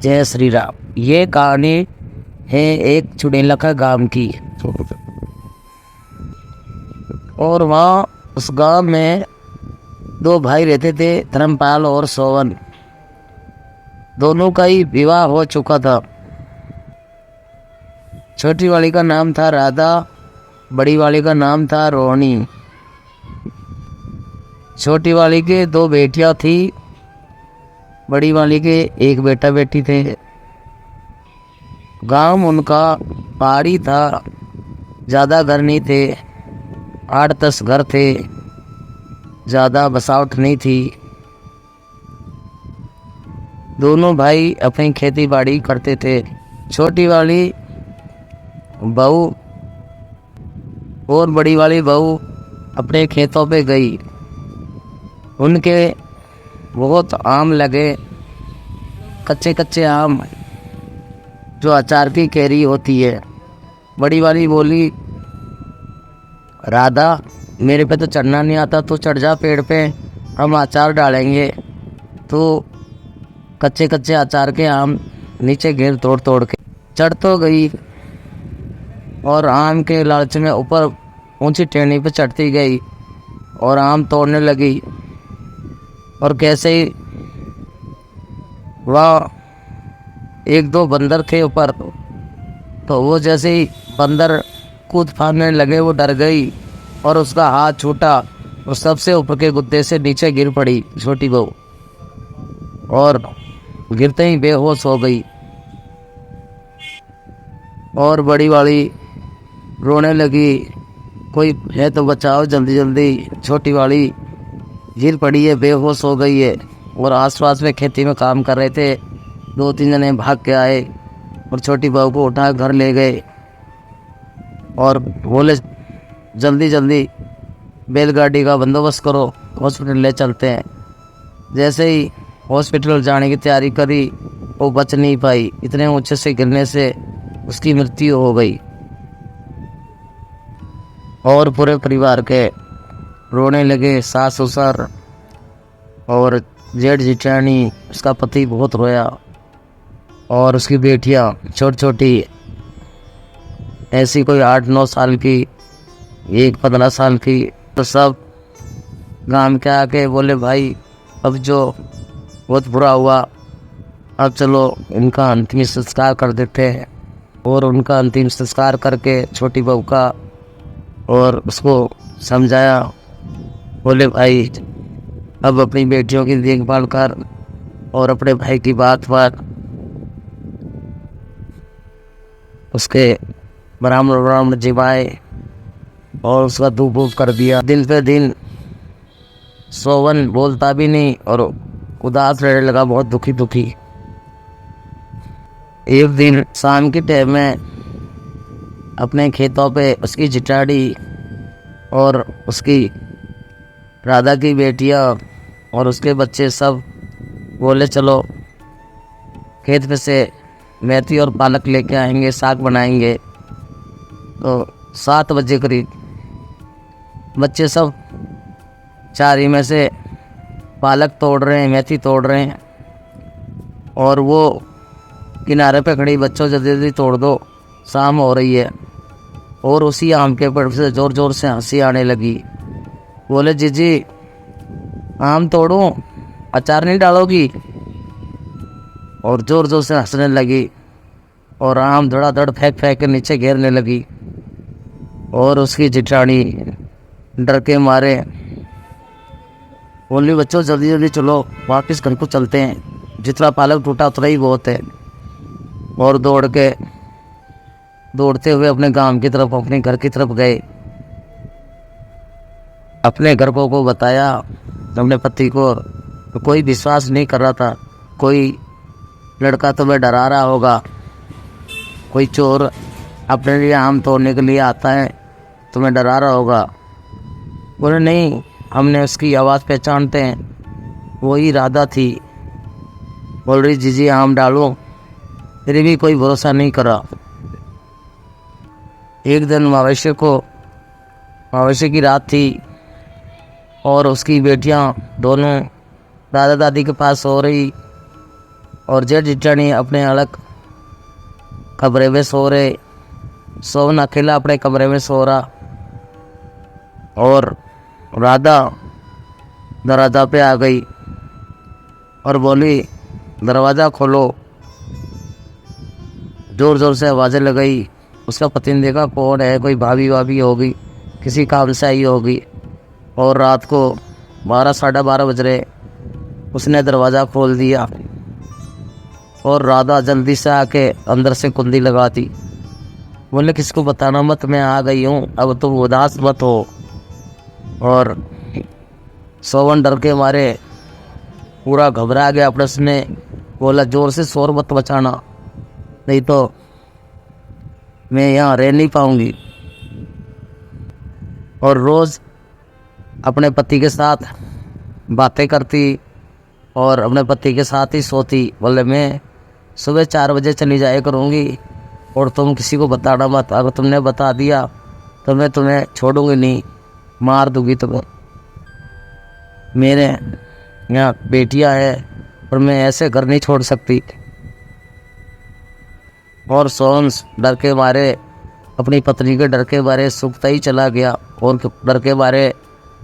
जय श्री राम। ये कहानी है एक चुड़ैलखा गांव की। और वहाँ उस गांव में दो भाई रहते थे, धर्मपाल और सोवन। दोनों का ही विवाह हो चुका था। छोटी वाली का नाम था राधा, बड़ी वाली का नाम था रोहिणी। छोटी वाली के दो बेटियां थी, बड़ी वाली के एक बेटा बेटी थे। गांव उनका पहाड़ी था, ज़्यादा घर नहीं थे, 8-10 घर थे, ज़्यादा बसावट नहीं थी। दोनों भाई अपनी खेती बाड़ी करते थे। छोटी वाली बहू और बड़ी वाली बहू अपने खेतों पे गई। उनके बहुत आम लगे, कच्चे कच्चे आम, जो अचार की कैरी होती है। बड़ी वाली बोली, राधा मेरे पे तो चढ़ना नहीं आता, तो चढ़ जा पेड़ पे, हम अचार डालेंगे। तो कच्चे कच्चे अचार के आम नीचे गिर तोड़ तोड़ के चढ़ तो गई, और आम के लालच में ऊपर ऊंची टेहनी पे चढ़ती गई और आम तोड़ने लगी। और कैसे ही वह एक दो बंदर थे ऊपर, तो वो जैसे ही बंदर कूद फांदने लगे, वो डर गई और उसका हाथ छूटा और सबसे ऊपर के गुद्दे से नीचे गिर पड़ी छोटी बहू, और गिरते ही बेहोश हो गई। और बड़ी वाली रोने लगी, कोई है तो बचाओ जल्दी जल्दी। छोटी वाली गिर पड़ी है, बेहोश हो गई है। और आसपास में खेती में काम कर रहे थे 2-3 जने भाग के आए और छोटी बहू को उठा घर ले गए और बोले जल्दी जल्दी बैलगाड़ी का बंदोबस्त करो, हॉस्पिटल ले चलते हैं। जैसे ही हॉस्पिटल जाने की तैयारी करी, वो बच नहीं पाई, इतने ऊंचे से गिरने से उसकी मृत्यु हो गई। और पूरे परिवार के रोने लगे, सास ससुर और जेठ जिठानी, उसका पति बहुत रोया, और उसकी बेटियां छोटी छोटी, ऐसी कोई 8-9 साल की, एक 15 साल की। तो सब गांव के आके बोले, भाई अब जो बहुत बुरा हुआ, अब चलो इनका अंतिम संस्कार कर देते हैं। और उनका अंतिम संस्कार करके छोटी बहू का, और उसको समझाया, बोले भाई अब अपनी बेटियों की देखभाल कर, और अपने भाई की बात उसके ब्राह्मण जिवाए और उसका धूप वूप कर दिया। दिन पे दिन सोवन बोलता भी नहीं और उदास रहने लगा, बहुत दुखी दुखी। एक दिन शाम के टाइम में अपने खेतों पे उसकी जिटाड़ी और उसकी राधा की बेटियां और उसके बच्चे सब बोले, चलो खेत पे से मेथी और पालक लेके आएंगे, साग बनाएंगे। तो 7 बजे करीब बच्चे सब चारी में से पालक तोड़ रहे हैं, मेथी तोड़ रहे हैं, और वो किनारे पे खड़ी, बच्चों जल्दी जल्दी तोड़ दो, शाम हो रही है। और उसी आम के पेड़ से ज़ोर ज़ोर से हंसी आने लगी। बोले, जीजी आम तोड़ूं, अचार नहीं डालोगी? और ज़ोर ज़ोर से हंसने लगी और आम धड़ाधड़ फेंक फेंक के नीचे गिरने लगी। और उसकी जिठानी डर के मारे बोली, बच्चों जल्दी जल्दी चलो, वापस घर को चलते हैं, जितना पालक टूटा उतना ही बहुत है। और दौड़ते हुए अपने गांव की तरफ, अपने घर की तरफ गए। अपने घर को बताया अपने पति को, तो कोई विश्वास नहीं कर रहा था। कोई लड़का तुम्हें डरा रहा होगा, कोई चोर अपने लिए आम तोड़ने के लिए आता है, तुम्हें डरा रहा होगा। बोले, नहीं, हमने उसकी आवाज़ पहचानते हैं, वही राधा थी। बोल रही, जीजी आम डालो, फिर भी कोई भरोसा नहीं करा। एक दिन मवेशी की रात थी, और उसकी बेटियां दोनों दादा दादी के पास सो रही, और जेठ जिठानी अपने अलग कमरे में सो रहे। सोवन अकेला अपने कमरे में सो रहा और राधा दरवाज़ा पे आ गई और बोली दरवाज़ा खोलो। ज़ोर ज़ोर से आवाज़ें लगाई। उसका पति ने देखा कौन है, कोई भाभी भाभी होगी, किसी काम से आई होगी। और रात को 12 साढ़े 12 बज रहे। उसने दरवाज़ा खोल दिया और राधा जल्दी से आके अंदर से कुंडी लगा दी। बोले किसको बताना मत, मैं आ गई हूँ, अब तुम उदास मत हो। और सोवन डर के मारे पूरा घबरा गया। अपने उसने बोला ज़ोर से शोर मत मचाना, नहीं तो मैं यहाँ रह नहीं पाऊँगी। और रोज़ अपने पति के साथ बातें करती और अपने पति के साथ ही सोती। बोले मैं सुबह 4 बजे चली जाया करूँगी और तुम किसी को बताना मत, अगर तुमने बता दिया तो मैं तुम्हें छोड़ूंगी नहीं, मार दूंगी तुम्हें। मेरे यहाँ बेटियाँ हैं और मैं ऐसे घर नहीं छोड़ सकती। और सोहन डर के मारे, अपनी पत्नी के डर के मारे सूखता ही चला गया और डर के मारे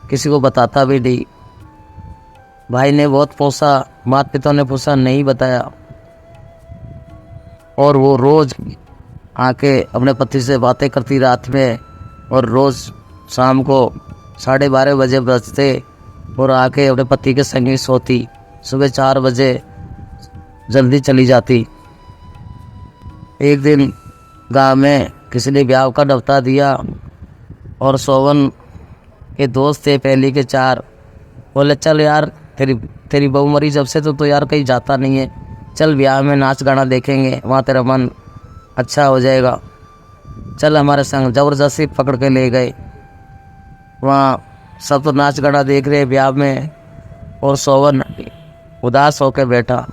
किसी को बताता भी नहीं। भाई ने बहुत पूछा, माता पिता ने पूछा, नहीं बताया। और वो रोज़ आके अपने पति से बातें करती रात में और रोज़ शाम को 12:30 बजे बजते और आके अपने पति के संग ही सोती। सुबह 4 बजे जल्दी चली जाती। एक दिन गांव में किसी ने ब्याह का न्योता दिया और सोवन के दोस्त थे पहले के 4। बोले चल यार, तेरी बहू मरी जब से तो यार कहीं जाता नहीं है, चल ब्याह में नाच गाना देखेंगे, वहाँ तेरा मन अच्छा हो जाएगा, चल हमारे संग। ज़बरदस्ती पकड़ के ले गए। वहाँ सब तो नाच गाना देख रहे ब्याह में और सोवन उदास होकर बैठा।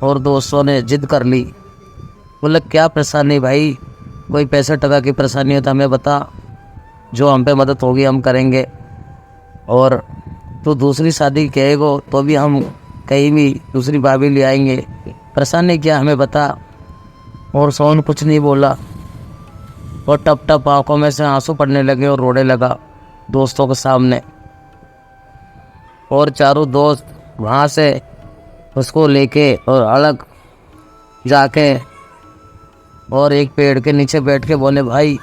और दोस्तों ने जिद कर ली। बोले क्या परेशानी भाई, कोई पैसे टका की परेशानी हो तो हमें बता, जो हम पे मदद होगी हम करेंगे। और तो दूसरी शादी कहेगो तो भी हम कहीं भी दूसरी भाभी ले आएंगे, परेशानी क्या हमें बता। और सोहन कुछ नहीं बोला और टप टप आंखों में से आंसू पड़ने लगे और रोने लगा दोस्तों के सामने। और चारों दोस्त वहाँ से उसको लेके और अलग जाके और एक पेड़ के नीचे बैठ के बोले भाई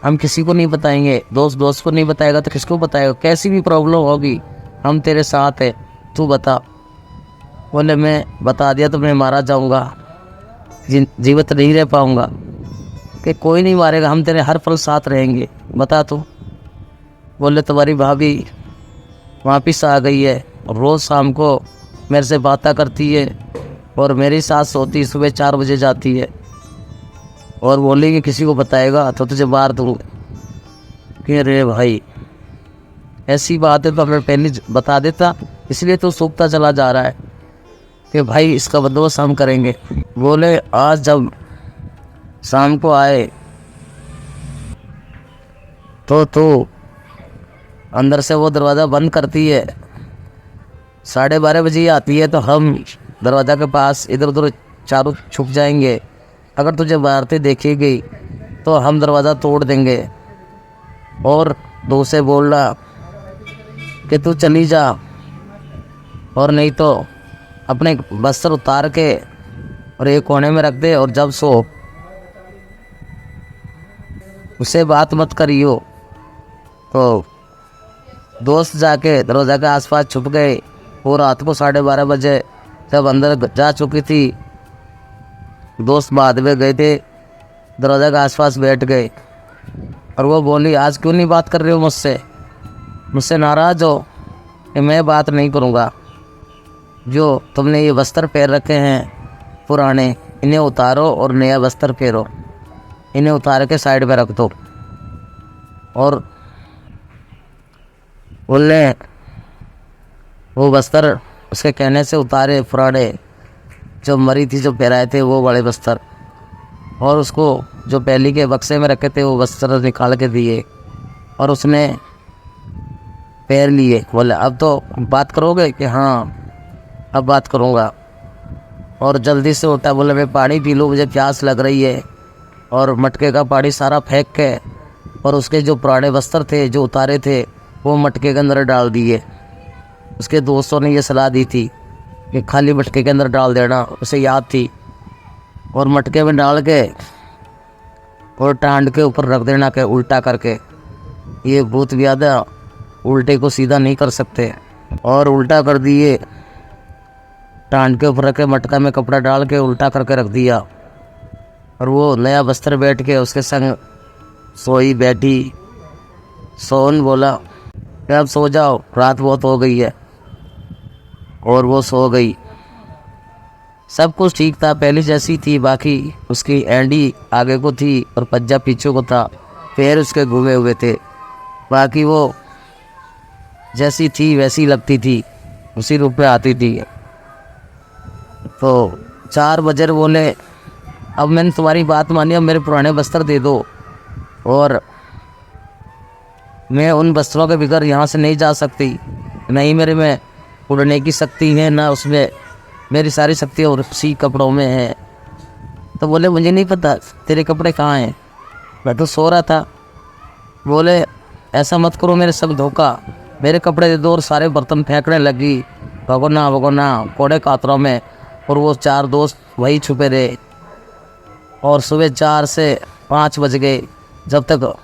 हम किसी को नहीं बताएंगे, दोस्त को नहीं बताएगा तो किसको बताएगा, कैसी भी प्रॉब्लम होगी हम तेरे साथ है, तू बता। बोले मैं बता दिया तो मैं मारा जाऊंगा, जीवित नहीं रह पाऊंगा। कि कोई नहीं मारेगा, हम तेरे हर पल साथ रहेंगे, बता तू। बोले तुम्हारी भाभी वापिस आ गई है और रोज़ शाम को मेरे से बातें करती है और मेरी साथ सोती, सुबह 4 बजे जाती है और बोलेगी किसी को बताएगा तो तुझे मार दूँगा। कि अरे भाई ऐसी बात है तो मैं पहले बता देता, इसलिए तो सूखता चला जा रहा है कि भाई इसका बंदोबस्त हम करेंगे। बोले आज जब शाम को आए तो तू अंदर से वो दरवाज़ा बंद करती है, 12:30 बजे आती है तो हम दरवाज़ा के पास इधर उधर चारों छुप जाएंगे। अगर तुझे मारते देखेगी तो हम दरवाज़ा तोड़ देंगे और दो से बोलना कि तू चली जा, और नहीं तो अपने बस्तर उतार के और एक कोने में रख दे और जब सो उससे बात मत करियो। तो दोस्त जाके दरवाज़ा के आसपास छुप गए। वो रात को 12:30 बजे जब अंदर जा चुकी थी, दोस्त बाद में गए थे, दरवाज़ा के आसपास बैठ गए और वो बोली आज क्यों नहीं बात कर रहे हो मुझसे नाराज़ हो कि मैं बात नहीं करूँगा। जो तुमने ये बस्तर पहन रखे हैं पुराने, इन्हें उतारो और नया बस्तर पहनो, इन्हें उतार के साइड पे रख दो। और बोले वो बस्तर उसके कहने से उतारे, पुराने जो मरी थी जो पहराए थे वो बड़े बस्तर, और उसको जो पहली के बक्से में रखे थे वो बस्तर निकाल के दिए और उसने पैर लिए। बोले अब तो बात करोगे कि हाँ अब बात करूँगा। और जल्दी से उठा, बोले मैं पानी पी लूँ, मुझे प्यास लग रही है। और मटके का पानी सारा फेंक के और उसके जो पुराने वस्त्र थे जो उतारे थे वो मटके के अंदर डाल दिए। उसके दोस्तों ने ये सलाह दी थी कि खाली मटके के अंदर डाल देना, उसे याद थी। और मटके में डाल के और टांड के ऊपर रख देना के उल्टा करके। ये भूत व्याधा उल्टे को सीधा नहीं कर सकते, और उल्टा कर दिए। टांड के ऊपर रख के मटका में कपड़ा डाल के उल्टा करके रख दिया। और वो नया बस्तर बैठ के उसके संग सोई बैठी। सोन बोला कि अब सो जाओ, रात बहुत हो गई है। और वो सो गई। सब कुछ ठीक था, पहले जैसी थी। बाकी उसकी एंडी आगे को थी और पंजा पीछे को था, पैर उसके घुमे हुए थे। बाकी वो जैसी थी वैसी लगती थी, उसी रूप में आती थी। तो 4 बजे बोले अब मैंने तुम्हारी बात मानी, अब मेरे पुराने बस्तर दे दो, और मैं उन वस्त्रों के बगैर यहाँ से नहीं जा सकती। नहीं मेरे में उड़ने की शक्ति है, ना उसमें मेरी सारी शक्ति और उसी कपड़ों में है। तो बोले मुझे नहीं पता तेरे कपड़े कहाँ हैं, मैं तो सो रहा था। बोले ऐसा मत करो, मेरे सब धोखा, मेरे कपड़े दे दो। और सारे बर्तन फेंकने लगी भगोना भगोना कोड़े कातरों में। और वो 4 दोस्त वही छुपे रहे। और सुबह 4 से 5 बज गए, जब तक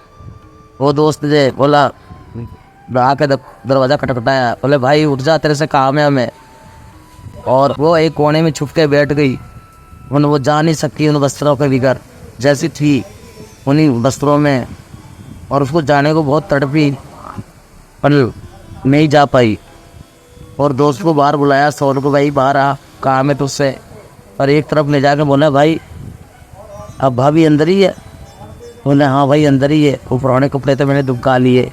वो दोस्त ने बोला आके दरवाज़ा खटखटाया। बोले भाई उठ जा, तेरे से काम है हमें। और वो एक कोने में छुप के बैठ गई। वो जा नहीं सकती उन वस्त्रों के बगैर, जैसी थी उन्हीं वस्त्रों में। और उसको जाने को बहुत तड़पी पर नहीं जा पाई। और दोस्त को बाहर बुलाया, सोन को, भाई बाहर आ, काम है तुझसे। और एक तरफ ले जाकर बोला भाई अब भाभी अंदर ही है। बोले हाँ भाई अंदर ही है। वो पुराने कपड़े तो मैंने दुबका लिए,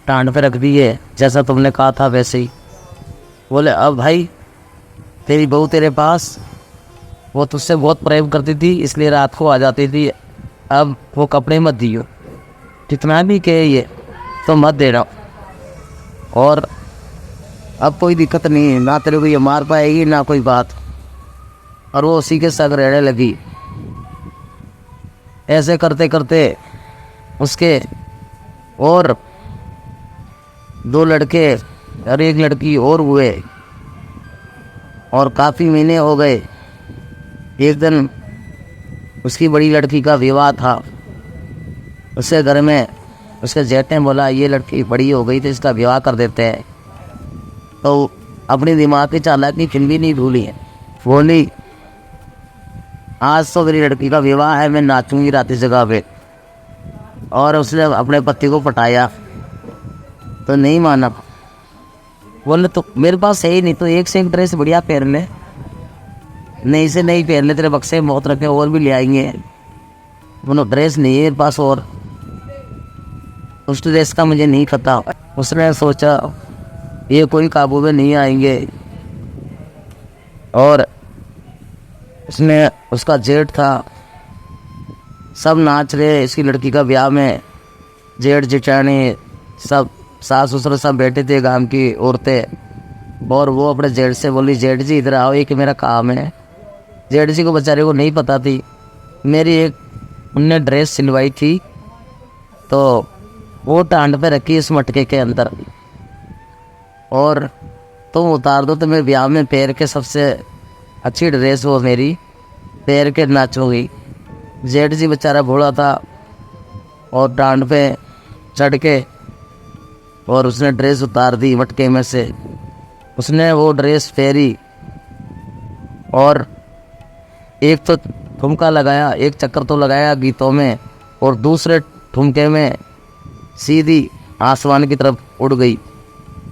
टांड पे रख दिए, जैसा तुमने कहा था वैसे ही। बोले अब भाई तेरी बहू तेरे पास, वो तुझसे बहुत प्रेम करती थी इसलिए रात को आ जाती थी। अब वो कपड़े मत दियो, कितना भी कहे ये तो मत दे रहा। और अब कोई दिक्कत नहीं है, ना तेरे को ये मार पाएगी ना कोई बात। और वो उसी के संग रहने लगी। ऐसे करते करते उसके और 2 लड़के और 1 लड़की और हुए। और काफ़ी महीने हो गए। एक दिन उसकी बड़ी लड़की का विवाह था। उसके घर में उसके जेठ ने बोला ये लड़की बड़ी हो गई तो इसका विवाह कर देते हैं। तो अपनी दिमाग की चालाकी फिर भी नहीं भूली है। बोली आज तो मेरी लड़की का विवाह है, मैं नाचूंगी रात इस जगह पे। और उसने अपने पति को पटाया तो नहीं माना। बोले तो मेरे पास है ही नहीं, तो एक से एक ड्रेस बढ़िया पहन ले, नहीं से नहीं पहन ले, तेरे बक्से में बहुत रखे और भी ले आएंगे। बोलो ड्रेस नहीं है मेरे पास, और उस ड्रेस का मुझे नहीं पता। उसने सोचा ये कोई काबू में नहीं आएंगे। और उसने उसका जेठ था, सब नाच रहे इसकी लड़की का ब्याह में। जेठ जेठानी सब सास ससुर सब बैठे थे, गांव की औरतें। और वो अपने जेठ से बोली जेठ जी इधर आओ, ये कि मेरा काम है। जेठ जी को बेचारे को नहीं पता थी मेरी एक उनने ड्रेस सिलवाई थी, तो वो टांड पे रखी इस मटके के अंदर। और तुम उतार दो तो मैं ब्याह में पैर के सबसे अच्छी ड्रेस वो मेरी पैर के नाचूंगी। जेठ जी बेचारा भोला था और टांड पे चढ़ के और उसने ड्रेस उतार दी मटके में से। उसने वो ड्रेस फेरी और एक तो ठुमका लगाया, एक चक्कर तो लगाया गीतों में, और दूसरे ठुमके में सीधी आसमान की तरफ उड़ गई।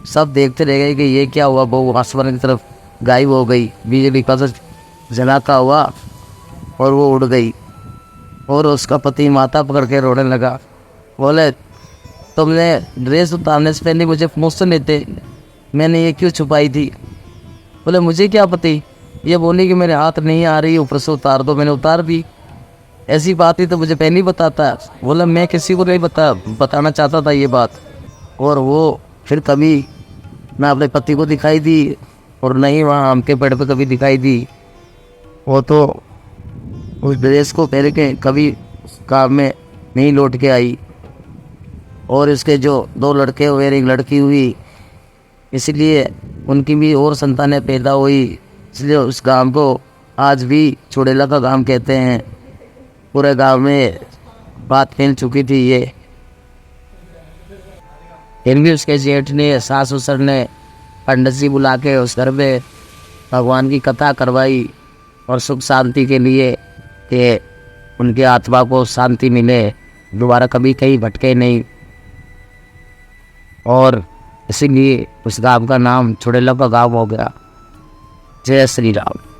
सब देखते रह गए कि ये क्या हुआ। वो आसमान की तरफ गायब हो गई, बिजली का तो जलाता हुआ, और वो उड़ गई। और उसका पति माथा पकड़ के रोने लगा। बोले तुमने ड्रेस उतारने से पहले मुझे मुझसे लेते, मैंने ये क्यों छुपाई थी। बोले मुझे क्या पता, ये बोली कि मेरे हाथ नहीं आ रही, ऊपर से उतार दो, मैंने उतार दी। ऐसी बात ही तो मुझे पहले ही बताता। बोला मैं किसी को नहीं बताना चाहता था ये बात। और वो फिर कभी ना अपने पति को दिखाई दी और नहीं वहाँ आम के पेड़ पे कभी दिखाई दी। वो तो उस ड्रेस को पहन के कभी गाँव में नहीं लौट के आई। और इसके जो 2 लड़के हुए और 1 लड़की हुई, इसलिए उनकी भी और संतानें पैदा हुई, इसलिए उस गांव को आज भी चुड़ैला का गांव कहते हैं। पूरे गांव में बात फैल चुकी थी ये। फिर भी उसके जेठ ने, सास ससुर ने पंडित जी बुला के उस घर में भगवान की कथा करवाई और सुख शांति के लिए कि उनके आत्मा को शांति मिले, दोबारा कभी कहीं भटके नहीं। और इसीलिए उस गांव का नाम चुड़ैला का गांव हो गया। जय श्री राम।